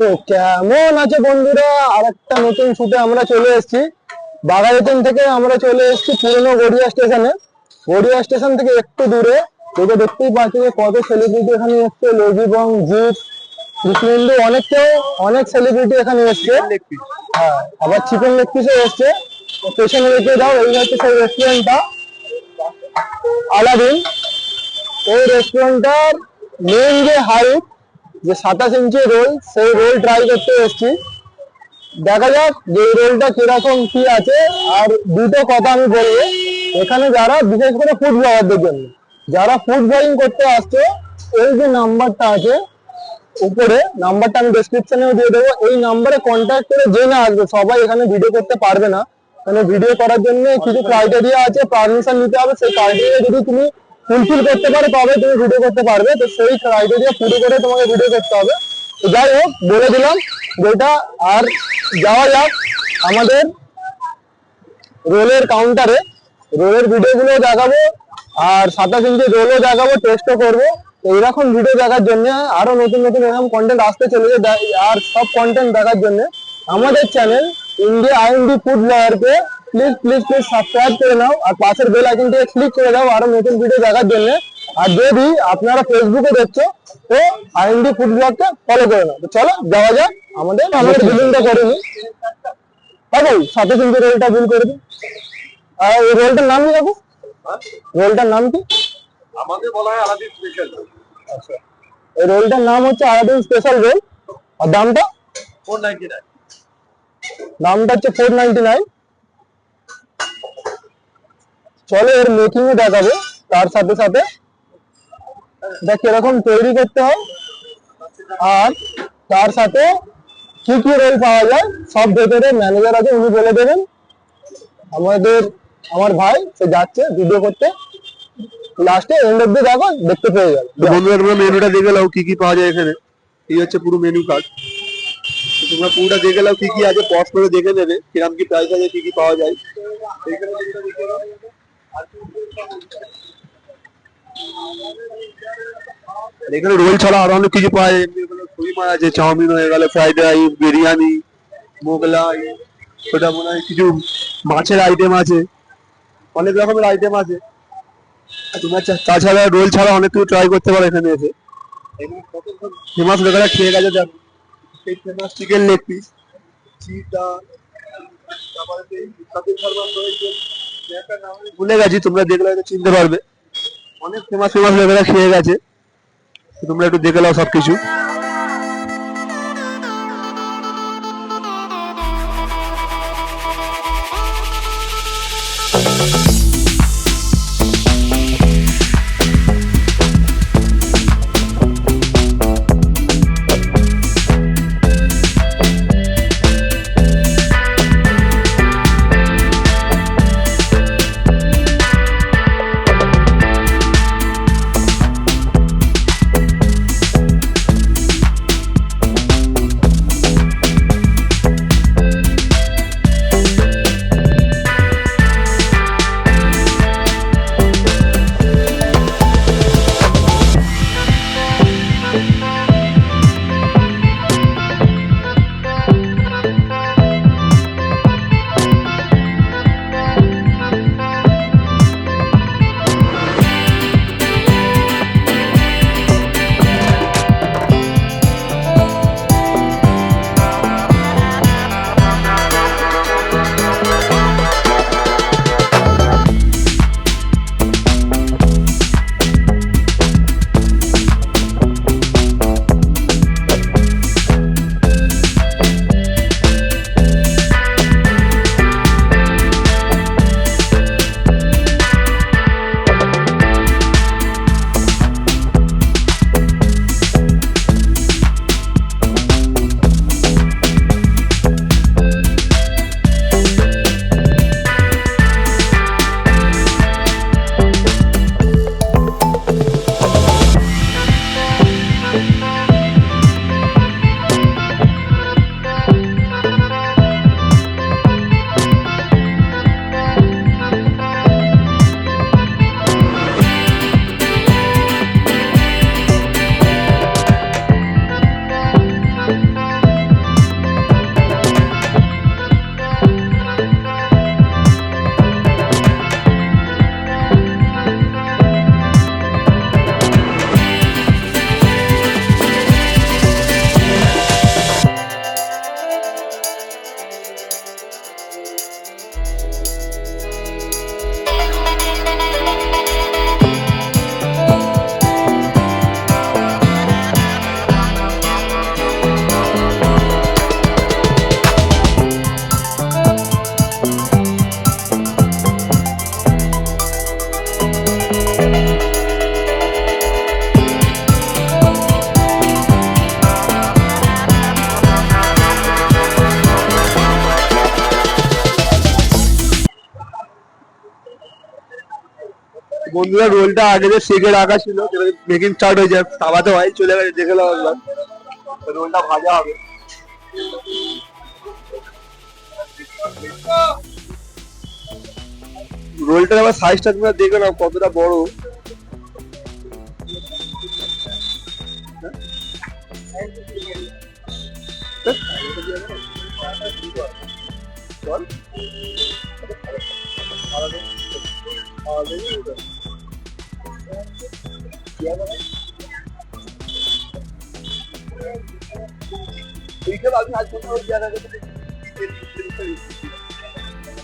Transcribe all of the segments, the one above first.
তো কেমন আছে বন্ধুরা, আর একটা নতুন শুটে আমরা চলে এসেছি। বাঘাযতীন থেকে আমরা চলে এসেছি পুরনো গড়িয়া স্টেশনে। গড়িয়া স্টেশন থেকে একটু দূরে যেটা দেখতেই পাচ্ছি কত সেলিব্রিটি এখানে এসছে। লজিবং, জিৎ, কৃষ্ণেন্দু, অনেক সেলিব্রিটি এখানে এসছে। হ্যাঁ, আবার চিকেন লেগ পিসও এসছে। পেছনে রেখে দাও, এই হচ্ছে সেই রেস্টুরেন্টটা আলাদিন। এই রেস্টুরেন্টটার মেন যে হাইট, যে 27 ইঞ্চি রোল, সেই রোল ট্রাই করতে এসেছি। দেখা যাক যে রোলটা কিরকম কি আছে। আর দুটো কথা আমি বলবো, এখানে যারা বিশেষ করে ফুড ব্লগারদের জন্য, যারা ফুড ব্লগিং করতে আসছে, এই যে নাম্বারটা আছে উপরে, নাম্বারটা আমি ডেসক্রিপশনেও দিয়ে দেবো। এই নাম্বারে কন্ট্যাক্ট করে জেনে আসবে। সবাই এখানে ভিডিও করতে পারবে না, মানে ভিডিও করার জন্য কিছু ক্রাইটেরিয়া আছে, পারমিশন নিতে হবে। সেই ক্রাইটেরিয়া যদি তুমি ফুলফিল করতে পারো তবে তুমি ভিডিও করতে পারবে। তো সেই ক্রাইটেরিয়া পুরো করে তোমাকে ভিডিও করতে হবে। তো যাই হোক, বলে দিলাম যেটা। আর যাওয়া যাক আমাদের রোলের কাউন্টারে। রোলের ভিডিওগুলো দেখাবো, আর 27 ইঞ্চি রোলও দেখাবো, টেস্টও করবো। এইরকম ভিডিও দেখার জন্য, আরো নতুন নতুন এরকম কন্টেন্ট আসতে চলেছে। আর সব কন্টেন্ট দেখার জন্য আমাদের চ্যানেল ইন্ডিয়া আইএনডি ফুড ব্লগারকে প্লিজ প্লিজ প্লিজ সাবস্ক্রাইব করে নাও, আর পাশের বেল আইকনটিকে ক্লিক করে দাও আরো নতুন ভিডিও দেখার জন্য। আর যদি আপনারা ফেসবুকে দেখছো তো আইএনডি ফুড ব্লগকে ফলো করে নাও। তো চলো যাওয়া যাক। আমাদের বিলিংটা করে নি, তাই 27 ইঞ্চি রোলটা বিল করে দিই। আর এই রোলটার নাম কি কাকু? রোলটার নাম কি? আমাদের বলা হয় আলাদিন স্পেশাল। আচ্ছা, এই রোলটার নাম হচ্ছে আলাদিন স্পেশাল রোল। আর দামটা 499। দামটা হচ্ছে 499। চলো এর মেকিং ও দেখাবো, তার সাথে সাথে এটা কিরকম তৈরি করতে হয়, আর তার সাথে কি কি রোল পাওয়া যায় সব ভেতরে ম্যানেজার আছে, উনি বলে দেবেন। আমার ভাই সে যাচ্ছে ভিডিও করতে, লাস্টে এন্ড অব্দি দেখো, দেখতে পেয়ে যাবে। বন্ধুরা তোমরা মেনুটা দেখে নাও কি কি পাওয়া যায় এখানে। এই হচ্ছে পুরো মেনু কার্ড। তোমরা পুরোটা দেখে নাও কি কি আছে, পজ করে দেখে নেবে কিরকম কি প্রাইস আছে, কি কি পাওয়া যায়। এখানে রোল ছাড়া আরো অনেক কিছু পাওয়া যায়। খুবই আছে, চাউমিন হয়ে গেল, ফ্রাইড রাইস, বিরিয়ানি, মোগলাই, ওটা মনে হয় কিছু মাছের আইটেম আছে, অনেক রকমের আইটেম আছে। তোমরা তাছাড়া রোল ছাড়া অনেক কিছু ট্রাই করতে পারো এখানে এসে। ফেমাস লোকেরা খেয়ে গেছে, দেখো সেই ফেমাস চিকেন লেগ পিস, ভুলে গেছি, তোমরা দেখলে হয়তো চিনতে পারবে। অনেক ফেমাস লোকেরা খেয়ে গেছে, তোমরা একটু দেখে নাও সবকিছু। বন্ধুরা রোলটা আগে যে সেকে রাখা ছিল মেকিং স্টার্ট হয়ে যায়, তাওয়াতে অয়েল চলে গেছে, দেখে নেওয়া রোলটা ভাজা হবে। রোলটার আবার সাইজটা তোমরা দেখে নাও কতটা বড়।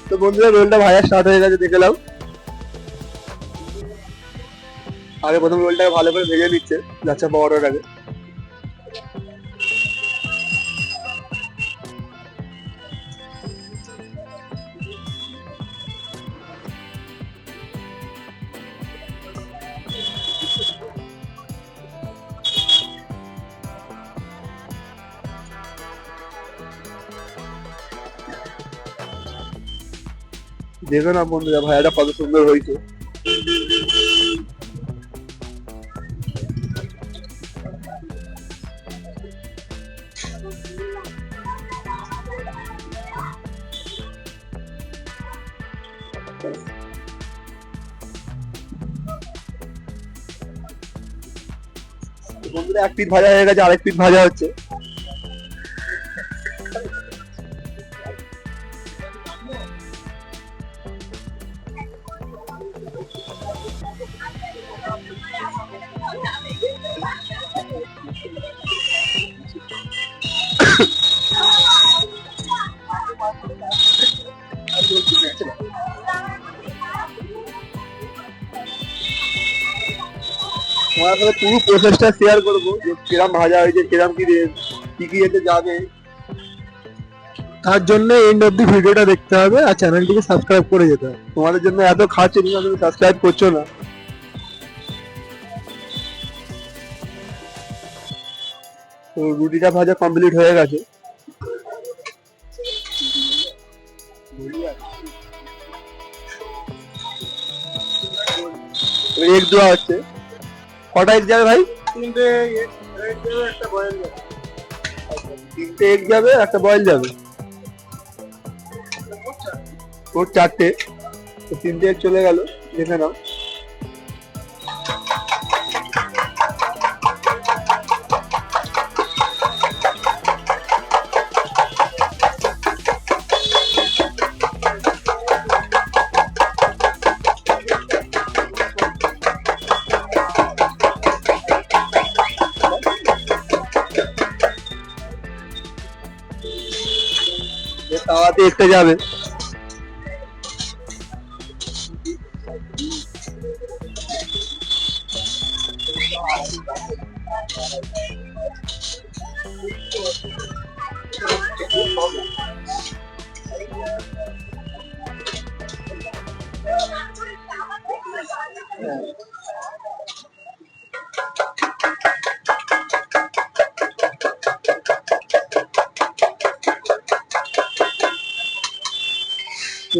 তো বন্ধুরা রোলটা ভাজা স্টার্ট হয়ে গেছে, দেখে নাও। আগে প্রথম রোলটাকে ভালো করে ভেজে নিচ্ছে লাচ্ছা পাওয়াটার আগে। দেখো না বন্ধুরা ভাইয়াটা কত সুন্দর হয়েছে। বন্ধুরা এক পিঠ ভাজা হয়ে গেছে, আরেক পিঠ ভাজা হচ্ছে। তোমার সাথে পুরো প্রসেসটা শেয়ার করবো যে কিরম ভাজা হয়েছে, কিরম কি এতে যাবে। তার জন্য এন্ড অব দি ভিডিওটা দেখতে হবে আর চ্যানেলটিকে সাবস্ক্রাইব করে যেতে হবে। তোমাদের জন্য এত খাচ্ছে তুমি সাবস্ক্রাইব করছো না। তো রুটিটা ভাজা কমপ্লিট হয়ে গেছে। এগ দেওয়া হচ্ছে। কটা এগ যাবে ভাই? তিনটে এগ যাবে, একটা বয়েল যাবে। ওর চারটে, তো তিনটে এগ চলে গেল, দেখে নাও। তাওয়াতে একটা যাবে।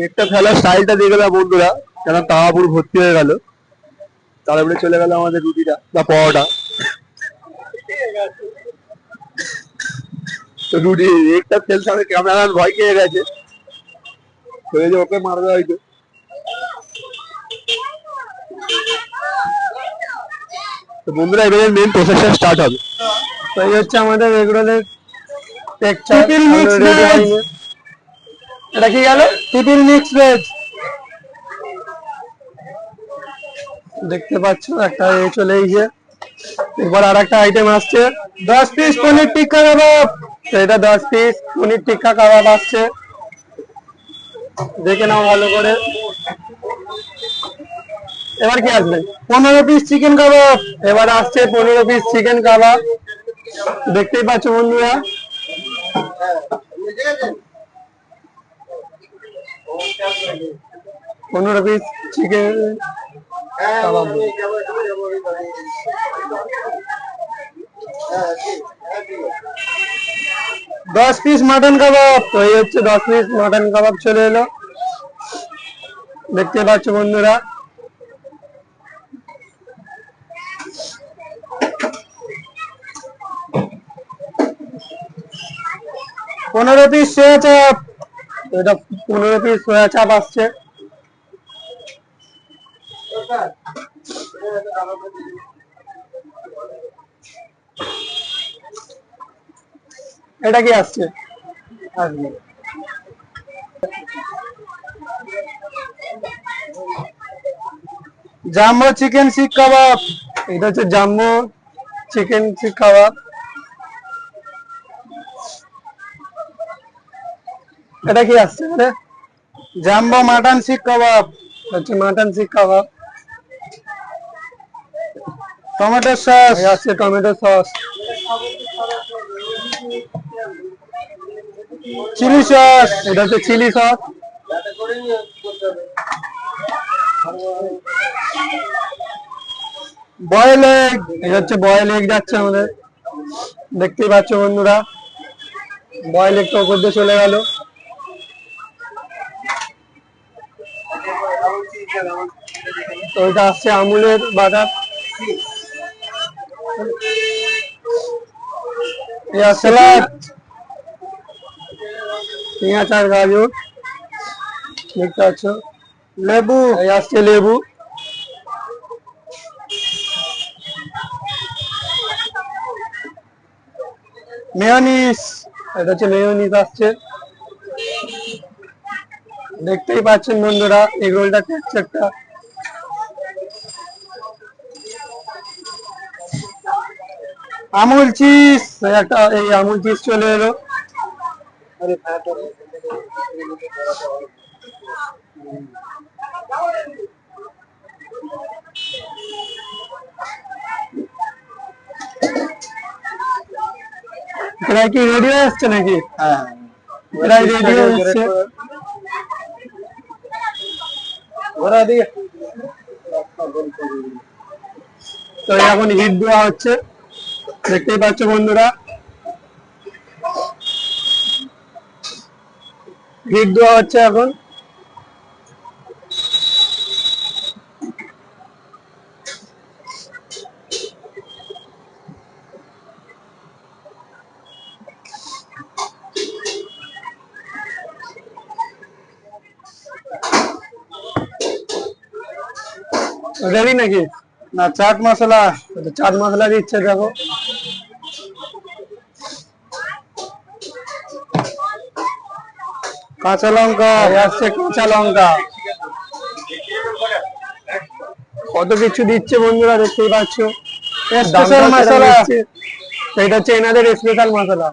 একটা ফেলার স্টাইলটা দেখে না বন্ধুরা, কেন তাওয়া পুরো ভর্তি হয়ে গেল। তারপরে চলে গেল আমাদের রুটিটা বা পাওয়াটা। তো রুটি একটা ফেলতে আমাদের ক্যামেরাম্যান ভয় খেয়ে গেছে, ওকে মারবে হয়তো। তো বন্ধুরা এবারে মেন প্রসেসটা স্টার্ট হবে। তো এই হচ্ছে আমাদের এগরোলের টেক্সচার। এটা কি গেল? Tiffin mix veg. দেখতে পাচ্ছ একটা চলে গিয়ে। এবার আর একটা আইটেম আসছে, 10 পিস পনির টিক্কা কাবাব। এটা 10 পিস পনির টিক্কা কাবাব আসছে, দেখে নাও ভালো করে। এবার কি আসবে? 15 পিস চিকেন কাবাব। এবার আসছে 15 পিস চিকেন কাবাব, দেখতেই পাচ্ছ বন্ধুরা। 15 পিস চিকেন কাবাব। 10 পিস মাটন কাবাব। তো এই হচ্ছে 10 পিস মাটন কাবাব চলে এলো, দেখতে পাচ্ছ বন্ধুরা। 15 পিস সোয়া চাপ। এটা 15 পিস সোয়া চাপ আসছে। এটা কি আসছে? জাম্বো চিকেন শিক কাবাব। এটা হচ্ছে জাম্বো চিকেন শিক কাবাব। এটা কি আসছে? জাম্বো মাটন শিক কাবাব। হচ্ছে mutton seekh kebab. Tomato sauce আসছে, টমেটো সস। Chilli sauce. এটা হচ্ছে চিলি সস। Boil egg. এটা হচ্ছে বয়েল এগ যাচ্ছে আমাদের, দেখতেই পাচ্ছ বন্ধুরা। বয়েল এগটা উপর দিয়ে চলে গেল। তো এটা আসছে আমুলের বাটার। স্যালাড, পেঁয়াজ আর গাজর দেখতে পাচ্ছ। লেবু, এই আসছে লেবু। মেয়োনিজ, এটা হচ্ছে মেয়োনিজ আসছে। দেখতেই পাচ্ছেন বন্ধুরা এগ রোলটা টেক্সচারটা। আমুল চিজ, একটা এই আমুল চিজ চলে এলো। এটা কি রেডি হয়ে আসছে নাকি? হ্যাঁ, এটাই রেডি হয়ে যাচ্ছে। তো এখন হিট দেওয়া হচ্ছে, দেখতেই পাচ্ছ বন্ধুরা। হিট দেওয়া হচ্ছে এখন। রেডি নাকি? না, চাট মশলা। চাট মশলা দিচ্ছে দেখো। কাঁচা লঙ্কা আসছে, কাঁচা লঙ্কা। কত কিছু দিচ্ছে বন্ধুরা, দেখতেই পাচ্ছ। স্পেশাল মশলা, এটা হচ্ছে এনাদের স্পেশাল মশলা।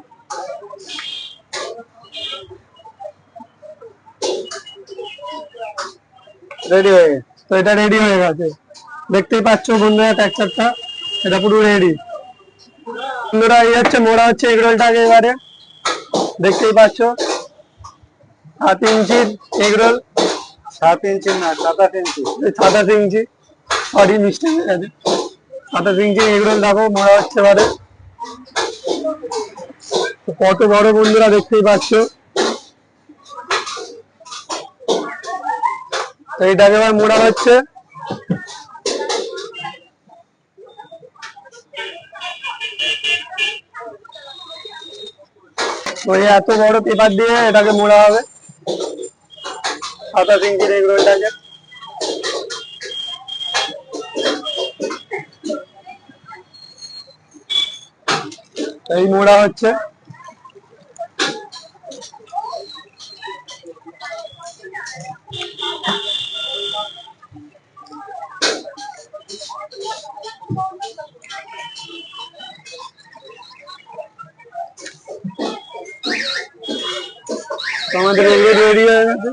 রেডি হয়ে গেছে। তো এটা রেডি হয়ে গেছে, দেখতেই পাচ্ছ বন্ধুরা টেক্সচারটা। এটা পুরো রেডি বন্ধুরা। এই হচ্ছে মোড়া হচ্ছে এগ রোলটাকে এবারে, দেখতেই পাচ্ছ। 7 ইঞ্চির এগ রোল। 7 ইঞ্চি না, 27 ইঞ্চি। 27 ইঞ্চি, সরি মিস্টেক হয়ে গেছে। 27 ইঞ্চি এগ রোল দেখো মোড়া হচ্ছে এবারে। কত বড় বন্ধুরা, দেখতেই পাচ্ছ। তো এইটাকে এবার মোড়া হচ্ছে। ওই এত বড় পেপার দিয়ে এটাকে মোড়া হবে, 27 ইঞ্চির এগ রোলটাকে। এই মোড়া হচ্ছে। আমাদের এগুলো রেডি হয়ে গেছে।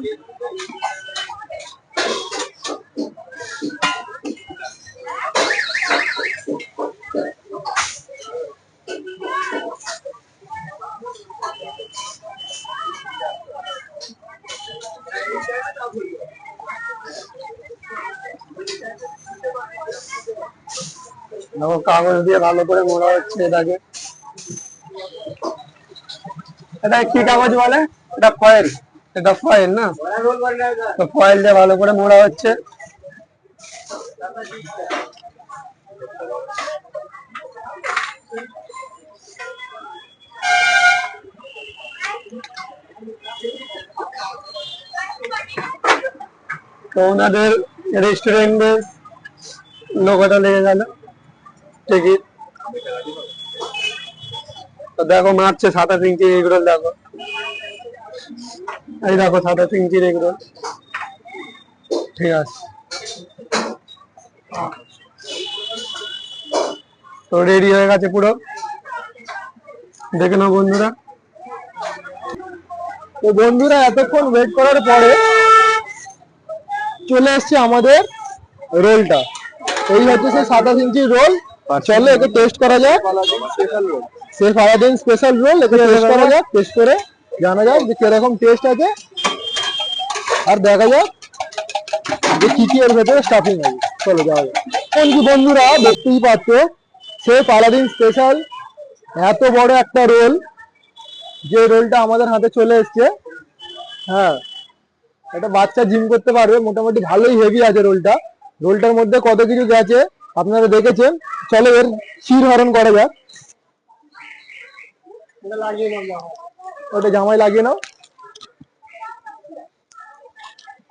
কাগজ দিয়ে ভালো করে মোড়া হচ্ছে এটাকে। এটা কি কাগজ বলে? এটা ফয়েল। এটা ফয়েল না, তো ফয়েল দিয়ে ভালো করে মোড়া হচ্ছে। তো ওনাদের রেস্টুরেন্টের লোগোটা লেগে গেল টিকিট। তো দেখো মারছে 27 ইঞ্চি এগরোল, দেখো এই দেখো 27 ইঞ্চির এগরোল। ঠিক আছে, তো রেডি হয়ে গেছে পুরো, দেখে নাও বন্ধুরা। তো বন্ধুরা এতক্ষণ ওয়েট করার পরে চলে এসছে আমাদের রোলটা। এই হচ্ছে সেই 27 ইঞ্চির রোল। চলো একে টেস্ট করা যাক। শেফ আলাদিন স্পেশাল রোল, একে টেস্ট করা যাক। টেস্ট করে জানা যাক যে কিরকম টেস্ট আছে, আর দেখা যাক যে কি কি এর ভেতরে স্টাফিং আছে। চলো যাওয়া যাক। এখন কি বন্ধুরা দেখতেই পাচ্ছ শেফ আলাদিন স্পেশাল এত বড় একটা রোল, যে রোলটা আমাদের হাতে চলে এসছে। হ্যাঁ, এটা বাচ্চা জিম করতে পারবে, মোটামুটি ভালোই হেভি আছে রোলটা। রোলটার মধ্যে কত কিছু গেছে আপনারা দেখেছেন। চলো এর শির হরণ করা যাক। ওটা জামাই লাগিয়ে নাও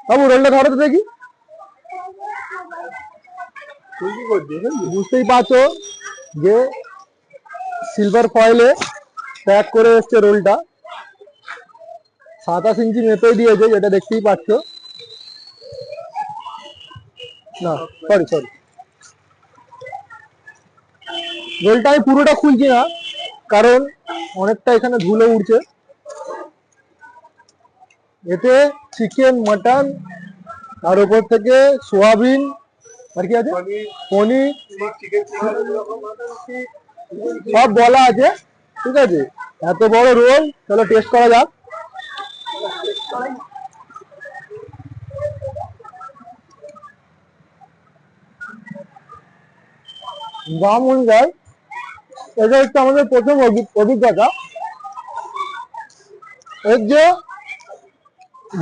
বাবু, রোলটা ধরো তো দেখি। বুঝতেই পারছো যে সিলভার ফয়েলে প্যাক করে এসছে রোলটা। 27 ইঞ্চি মেপে দিয়েছে, যেটা দেখতেই পাচ্ছ। না সরি সরি, রোলটা আমি পুরোটা খুলছি না, কারণ অনেকটা এখানে ধুলো উঠছে। এতে চিকেন, মাটন, আর উপর থেকে সোয়াবিন, আর কি আছে, পনির, সব বলা আছে। ঠিক আছে, এত বড় রোল, চলো টেস্ট করা যাক। দাম অনুযায়ী এটা হচ্ছে আমাদের প্রথম অভিজ্ঞতা। এর যে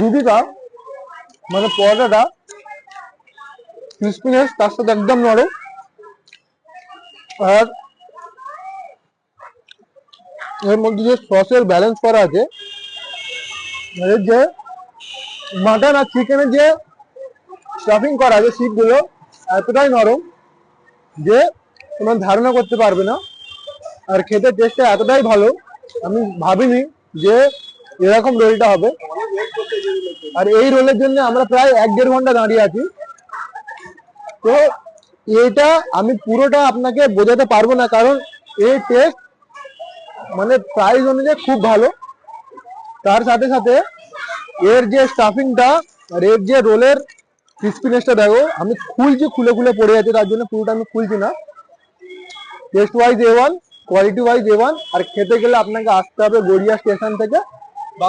রুটিটা, মানে পরোটাটা ক্রিসপিনেস, তার সাথে একদম নরম। আর এর মধ্যে যে সসের ব্যালেন্স করা আছে, এর যে মাটন আর চিকেনের যে স্টাফিং করা আছে, শিটগুলো এতটাই নরম যে তোমার ধারণা করতে পারবে না। আর খেতে টেস্টটা এতটাই ভালো, আমি ভাবিনি যে এরকম রোলটা হবে। আর এই রোলের জন্য আমরা প্রায় 1-1.5 ঘন্টা দাঁড়িয়ে আছি। তো এটা আমি পুরোটা আপনাকে বোঝাতে পারবো না, কারণ এই টেস্ট মানে প্রাইস অনুযায়ী খুব ভালো। তার সাথে সাথে এর যে স্টাফিংটা আর এর যে রোলের ক্রিসপিনেসটা দেখো, আমি খুলছি, খুলে খুলে পড়ে যাচ্ছে, তার জন্য পুরোটা আমি খুলছি না। Taste wise A1, quality wise A1। আর খেতে গেলে আপনাকে আসতে হবে গড়িয়া স্টেশন থেকে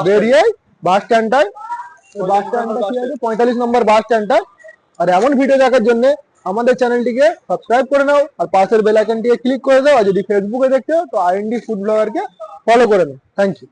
বেরিয়ে বাস স্ট্যান্ডটায়। বাস স্ট্যান্ডটা কি আছে, 45 নম্বর বাস স্ট্যান্ডটায়। আর এমন ভিডিও দেখার জন্য আমাদের চ্যানেলটিকে সাবস্ক্রাইব করে নাও, আর পাশের বেল আইকনটিকে ক্লিক করে দাও। আর যদি ফেসবুকে দেখতে তো IND ফুড ব্লগারকে ফলো করে নাও। Thank you.